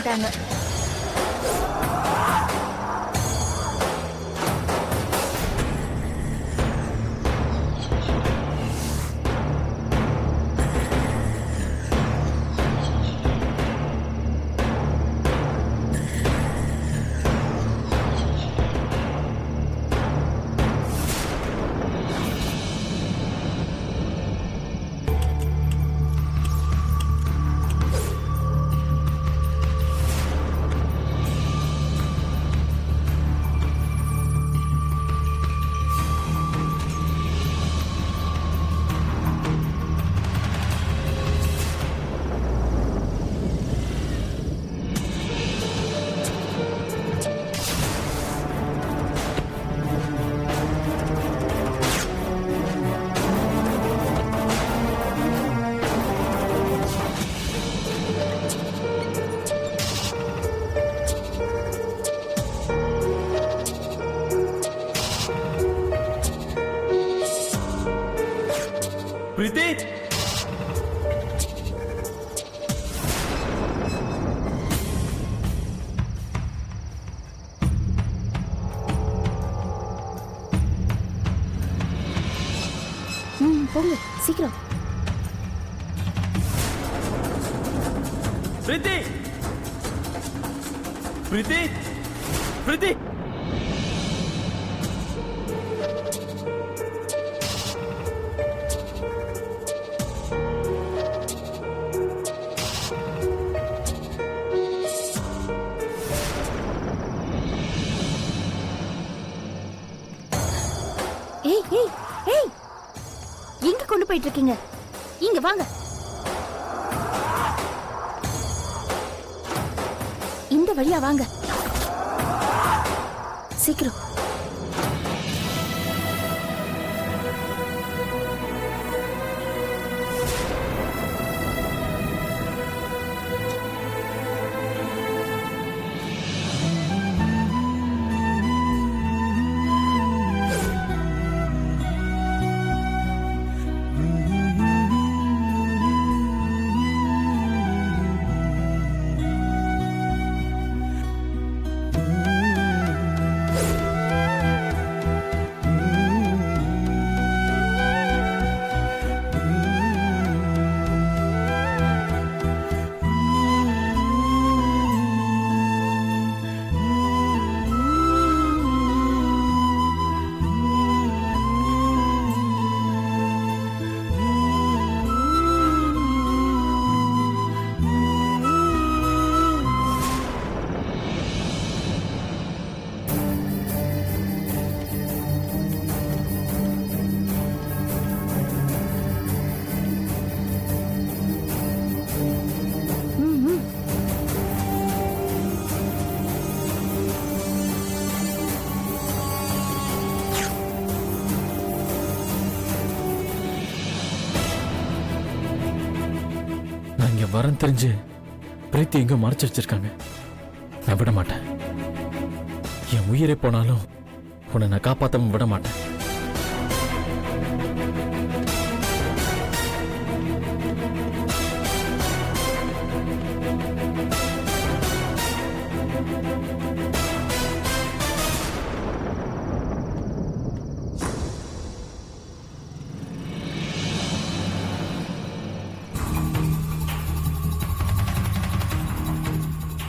மாட்டாங்க. பிரீத்தி, போங்க சீக்கிரம். பிரீத்தி, பிரீத்தி, பிரீத்தி. ஏய் ஏய் ஏய், எங்க கொண்டு போயிட்டு இருக்கீங்க? இங்க வாங்க. இந்த வழியா வாங்க சீக்கிரம். வரம் தெரிஞ்சு பிரீத்தி எங்க மறைச்சு வச்சிருக்காங்க. நான் விட மாட்டேன். என் உயிரை போனாலும் உன்னை நான் காப்பாற்ற விட மாட்டேன்.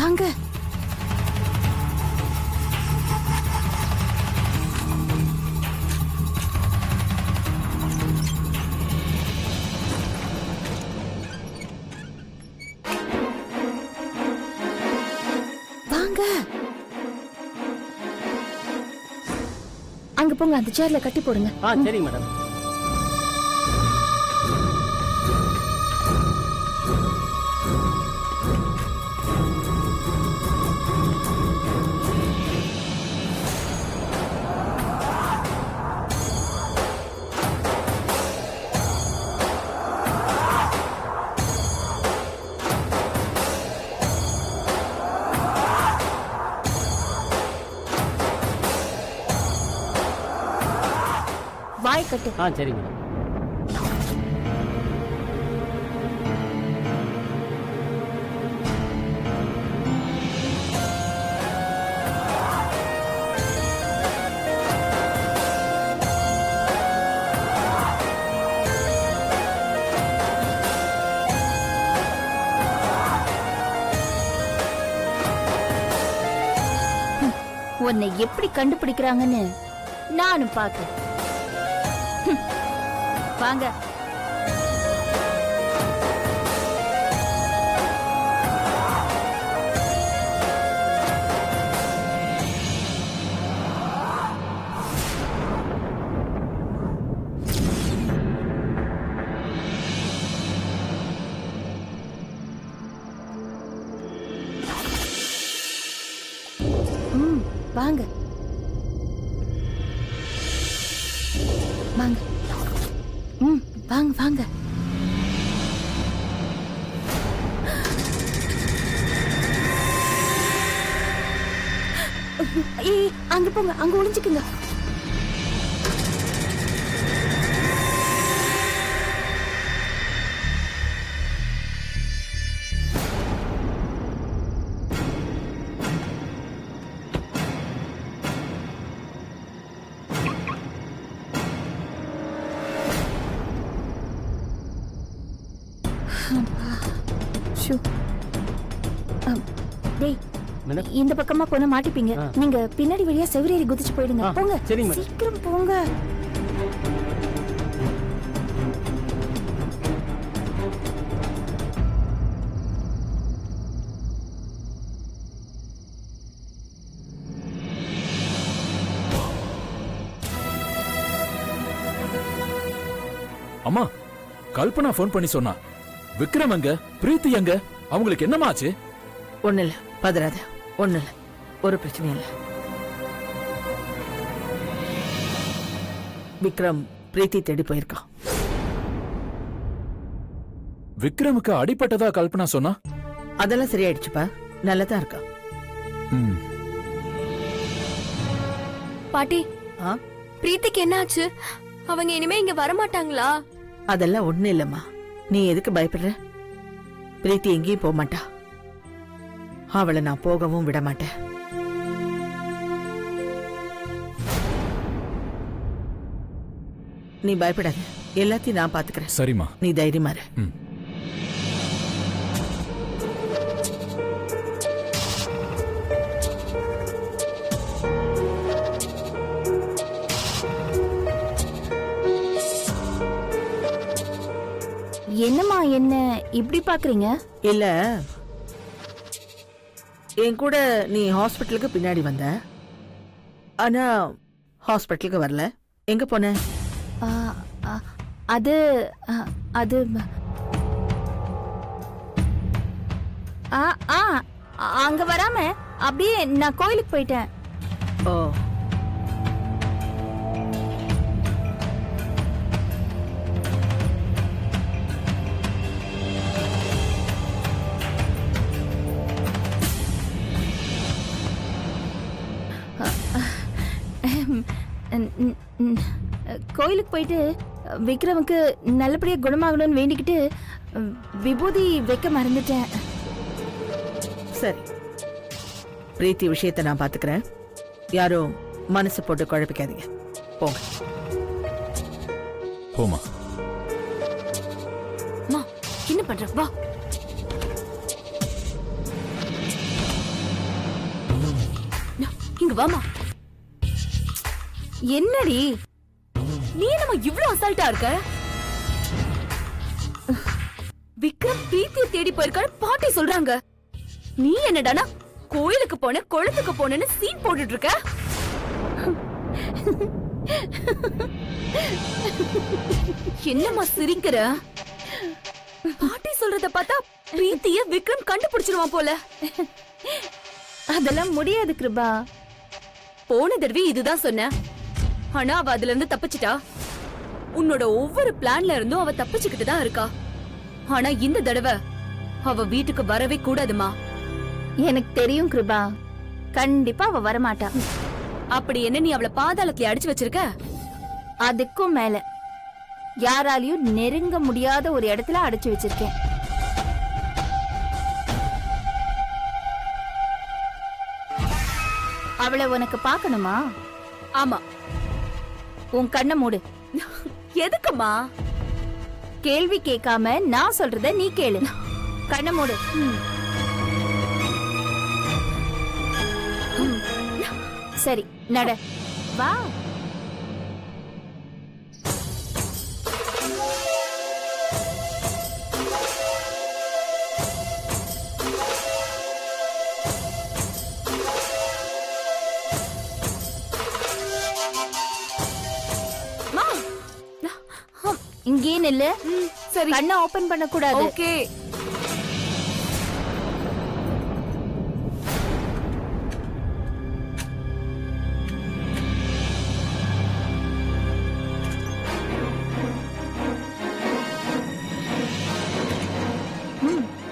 வாங்க. வாங்க. அங்க போங்க, அந்த சேர்ல கட்டி போடுங்க. சரி மேடம். வாய் கட்டு. சரி மேடம். உன்னை எப்படி கண்டுபிடிக்கிறாங்கன்னு நானும் பார்க்க. வாங்க. வாங்க வாங்க. வாங்க வாங்க. ஏய், அங்க போங்க, அங்க ஒளிஞ்சுக்குங்க. டேய், இந்த பக்கமா போன மாட்டிப்பீங்க. நீங்க பின்னாடி வழியா செவரேறி குதிச்சு போயிடுங்க. போங்க, சீக்கிரம் போங்க. அம்மா, கல்பனா போன் பண்ணி சொன்னா விக்ரம் எங்க, பிரீத்தி எங்க, அவங்களுக்கு என்னமா ஆச்சு? ஒண்ணு இல்ல, பதறாத. ஒண்ணு இல்ல, ஒரு பிரச்சனையும் இல்ல. விக்ரம் பிரீத்தி தேடி போயிருக்கான். விக்ரமுக்கு அடிபட்டதா கல்பனா சொன்னா? அதெல்லாம் சரியாயிடுச்சுப்பா, நல்லதா இருக்கா. பாட்டி, பிரீத்திக்கு என்ன ஆச்சு? அவங்க இனிமே இங்க வரமாட்டாங்களா? அதெல்லாம் ஒண்ணு இல்லம்மா, நீ எதுக்கு பயப்படுற? பிரீத்தி எங்கேயும் போக மாட்டா. அவளை நான் போகவும் விட மாட்டேன். நீ பயப்படாத, எல்லாத்தையும் நான் பாத்துக்கிறேன். சரிம்மா, நீ தைரியமா இரு. என்னம்மா என்ன இப்படி பாக்குறீங்க? இல்ல, என் கூட நீ ஹாஸ்பிட்டலுக்கு பின்னாடி வந்த, ஆனா ஹாஸ்பிட்டலுக்கு வரல. எங்க போன? ஆ, ஆ, அது அது ஆ, ஆ, அங்க வராம அப்படியே நான் கோயிலுக்கு போயிட்டேன். ஓ, கோயிலுக்கு போயிட்டு விக்ரமுக்கு நல்லபடியா குணமாகணும்னு வேண்டிக்கிட்டு விபூதி வைக்க மறந்துட்டேன். சரி, பிரீத்தி விஷயத்தை நான் பாத்துக்கிறேன். யாரும் மனசு போட்டு குழப்பிக்காதீங்க. போங்க. போமா. அம்மா, என்ன பண்ற? வா. இங்க வாமா. என்னடி நீ நம்ம இவ்ளோ அசால்ட்டா இருக்க? விக்ரம் பிரீத்தியை தேடி போயிருக்காரு பாட்டி சொல்றாங்க. நீ என்னடானா கோயிலுக்கு போன, குளத்துக்கு போனேன்னு சீன் போட்டுட்டு இருக்க? என்னம்மா சிரிக்கிற? பாட்டி சொல்றத பார்த்தா பிரீத்திய விக்ரம் கண்டுபிடிச்சிருவான் போல. அதெல்லாம் முடியாது கிருபா. போன தடவை இதுதான் சொன்ன, ஆனா அவ அதுல இருந்து தப்பிச்சிட்டா. உன்னோட ஒவ்வொரு பிளான்ல இருந்தும் அவ தப்பிச்சுக்கிட்டு தான் இருக்கா. ஆனா இந்த தடவை அவ வீட்டுக்கு வரவே கூடாதுமா. எனக்கு தெரியும் கிருபா, கண்டிப்பா அவ வரமாட்டா. அப்படி என்ன நீ அவளை பாதாளத்துல அடிச்சு வச்சிருக்க? அதுக்கும் மேல யாராலையும் நெருங்க முடியாத ஒரு இடத்துல அடைச்சு வச்சிருக்கேன். அவளை உனக்கு பார்க்கணுமா? ஆமா. உன் கண்ணை மூடு. எதுக்குமா? கேள்வி கேட்காம நான் சொல்றத நீ கேளு. கண்ணை மூடு. சரி நட வா. மா இங்கே நில்லு. சரி கண்ணை ஓபன் பண்ண கூடாது. ஓகே.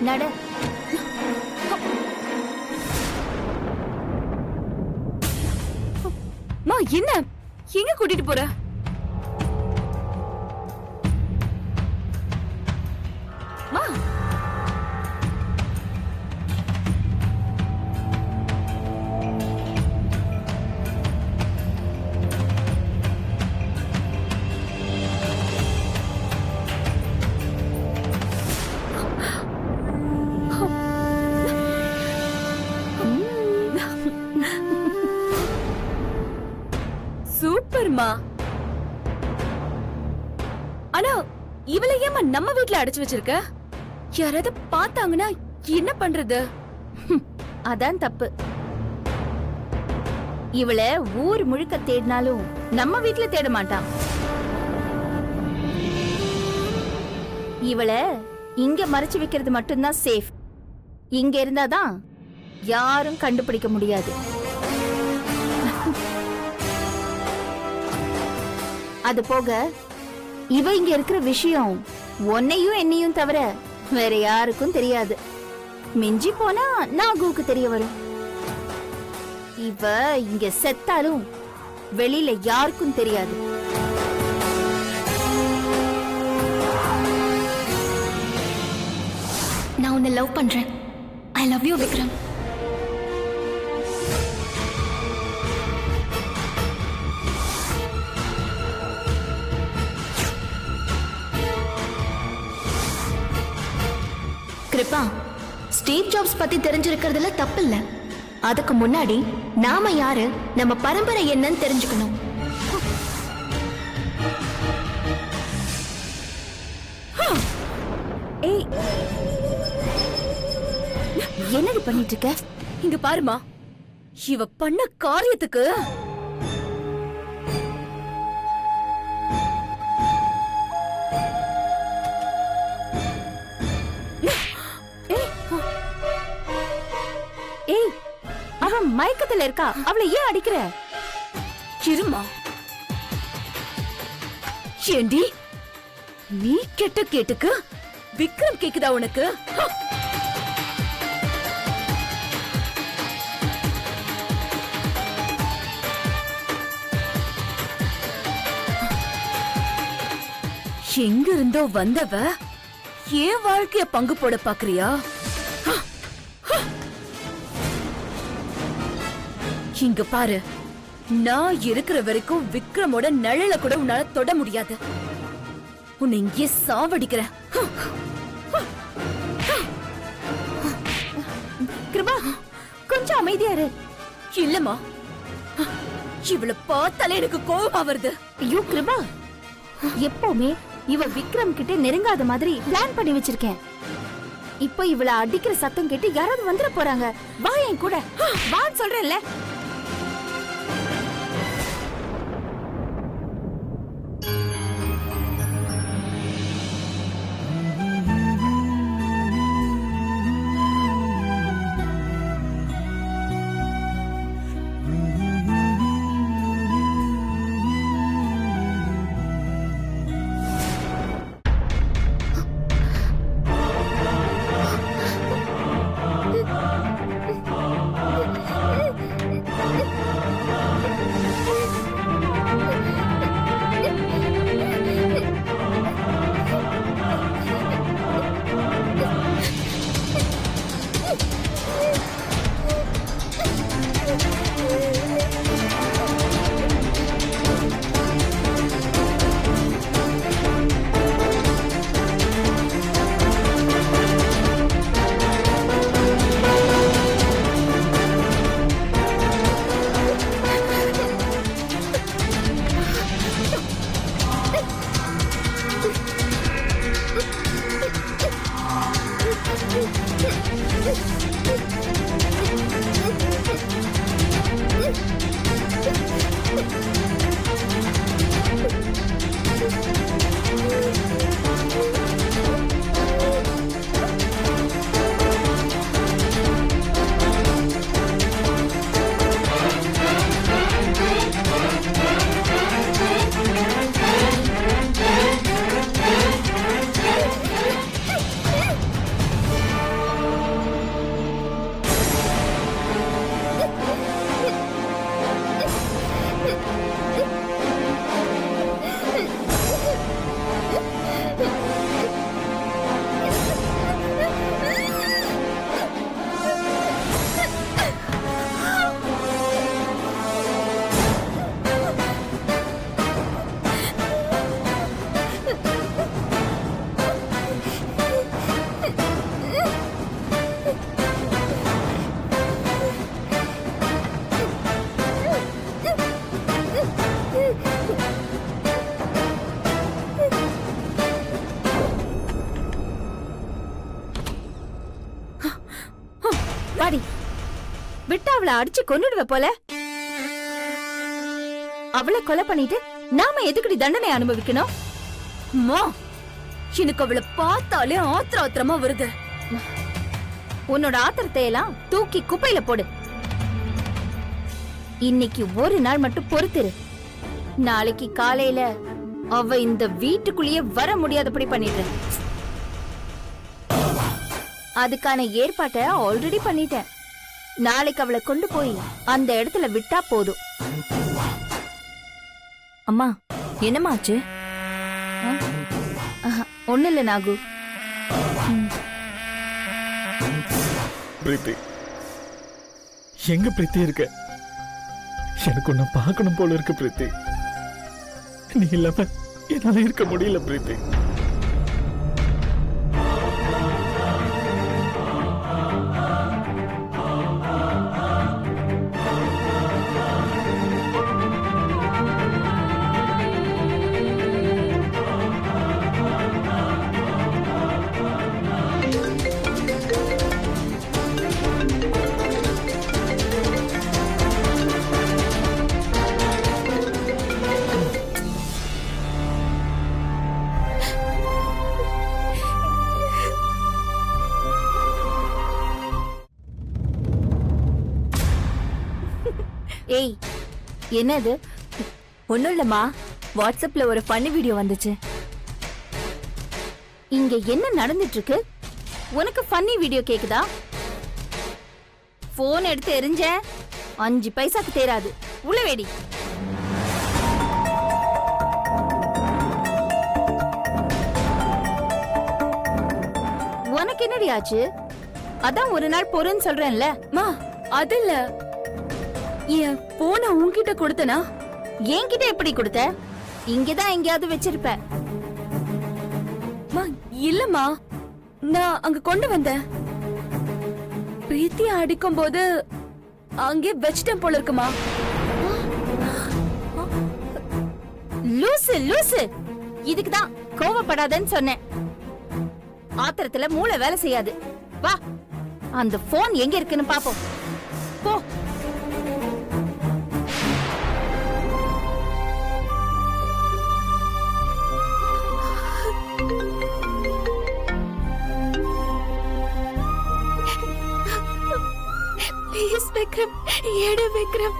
நட. மா என்ன எங்க கூட்டிட்டு போற? மா சூப்பர்மா. ஆனா இவளை ஏமா நம்ம வீட்ல அடைச்சு வச்சிருக்க? யாராவது பார்த்தாங்கன்னா என்ன பண்றது? அதான் தப்பு. இவளை ஊர் முழுக்க தேடினாலும் நம்ம வீட்ல தேட மாட்டான். இவளை இங்க மறைச்சு வைக்கிறது மட்டும்தான் சேஃப். இங்க இருந்தாதான் யாரும் கண்டுபிடிக்க முடியாது. அது போக இவ இங்க இருக்கிற விஷயம் உன்னையும் என்னையும் தவிர வேற யாருக்கும் தெரியாது. மிஞ்சி போனா நாகுவுக்கு தெரிய வரும். இவ இங்க செத்தாலும் வெளியில யாருக்கும் தெரியாது. நான் உன்னை லவ் பண்றேன். I love you Vikram. Kirupa, Steve Jobs பத்தி தெரிஞ்சிருக்கிறதுல தப்பு இல்ல. அதுக்கு முன்னாடி நாம யாரு, நம்ம பரம்பரை என்னன்னு தெரிஞ்சுக்கணும். ஏய், என்னடி பண்ணிட்டு இருக்க? இங்க பாருமா, இவ பண்ண காரியத்துக்கு ஏய், அவன் மயக்கத்துல இருக்கா. அவளை ஏன் அடிக்கிற? இருமா. ஏண்டி நீ கெட்ட கேட்டுக்கு விக்ரம் கேக்குதா உனக்கு? எங்க இருந்தோ வந்தவ ஏன் வாழ்க்கைய பங்கு போட பாக்குறியா? இங்க பாரு, நான் இருக்கிற வரைக்கும் விக்ரமோட நிழல கூட உன்னால தொட முடியாது. உன்னை இங்கே சாவடிக்கிறேன். கிருபா, கொஞ்சம் அமைதியா இரு. இல்லம்மா, இவளை பார்த்தாலே எனக்கு கோபமா வருது. ஐயோ கிருபா, எப்பவுமே இவ விக்ரம் கிட்ட நெருங்காத மாதிரி பிளான் பண்ணி வச்சிருக்கேன். இப்போ இவளை அடிக்கிற சத்தம் கேட்டு யாராவது வந்துட போறாங்க. வா என் கூட, வான்னு சொல்றேன்ல. விட்டு அவளை அடிச்சு கொன்னுடுவ போல. அவளை கொலை பண்ணிட்டு நாம எதுக்குடி தண்டனை அனுபவிக்கணும்? அம்மா, எனக்கு அவளை பார்த்தாலே ஆத்திரமா வருது. உன்னோட ஆத்திரத்தை எல்லாம் தூக்கி குப்பையில போடு. இன்னைக்கு ஒரு நாள் மட்டும் பொறுத்திரு. நாளைக்கு காலையில அவ இந்த வீட்டுக்குள்ளேயே வர முடியாதபடி பண்ணிடுறேன். அதுக்கான ஏற்பாட்டை ஆல்ரெடி பண்ணிட்டேன். நாளைக்கு அவளை கொண்டு போய் அந்த இடத்துல விட்டா போதும். அம்மா, என்னமாச்சு? ஒண்ணு இல்ல நாகு. பிரீத்தி, எங்க பிரீத்தி இருக்க? எனக்கு உன்னை பார்க்கணும் போல இருக்கு பிரீத்தி. நீ இல்லாம என்னால இருக்க முடியல பிரீத்தி. ஏய், என்னது? ஒண்ணும் இல்லம்மா, வாட்ஸ்அப்ல ஒரு ஃபன்னி வீடியோ வந்துச்சு. இங்க என்ன நடந்துட்டு இருக்கு? உனக்கு ஃபன்னி வீடியோ கேக்குதா? போன் எடுத்து எரிஞ்ச 5 பைசாக்கு தேராது. உள்ள வேடி. உனக்கு என்னடி ஆச்சு? அதான் ஒரு நாள் பொறுன்னு சொல்றேன்ல. மா, அது இல்ல, என் போன உன்கிட்ட கொடுத்தனா? என்கிட்ட எப்படி கொடுத்த? இங்கதான் எங்கேயாவது வச்சிருப்ப. மா, இல்லம்மா, நான் அங்க கொண்டு வந்தேன். பிரீத்தி அடிக்கும் போது அங்கே வச்சிட்டேன் போல இருக்குமா. லூசு லூசு. இதுக்குதான் கோவப்படாதன்னு சொன்னேன். ஆத்திரத்துல மூளை வேலை செய்யாது. வா, அந்த போன் எங்க இருக்குன்னு பாப்போம். போ. ப்ளீஸ் விக்ரம், எடு விக்ரம்.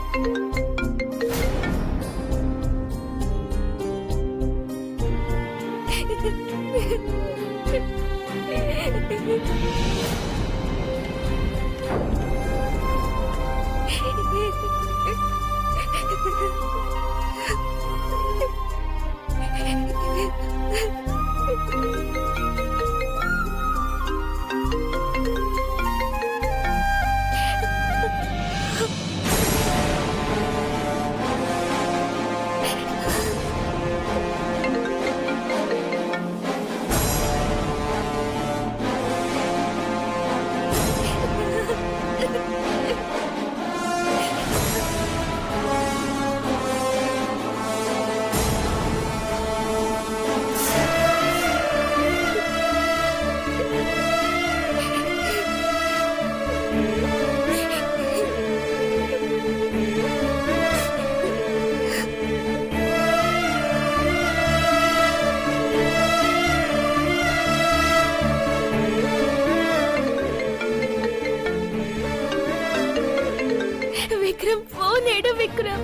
விக்ரம், போன் எடு விக்ரம்.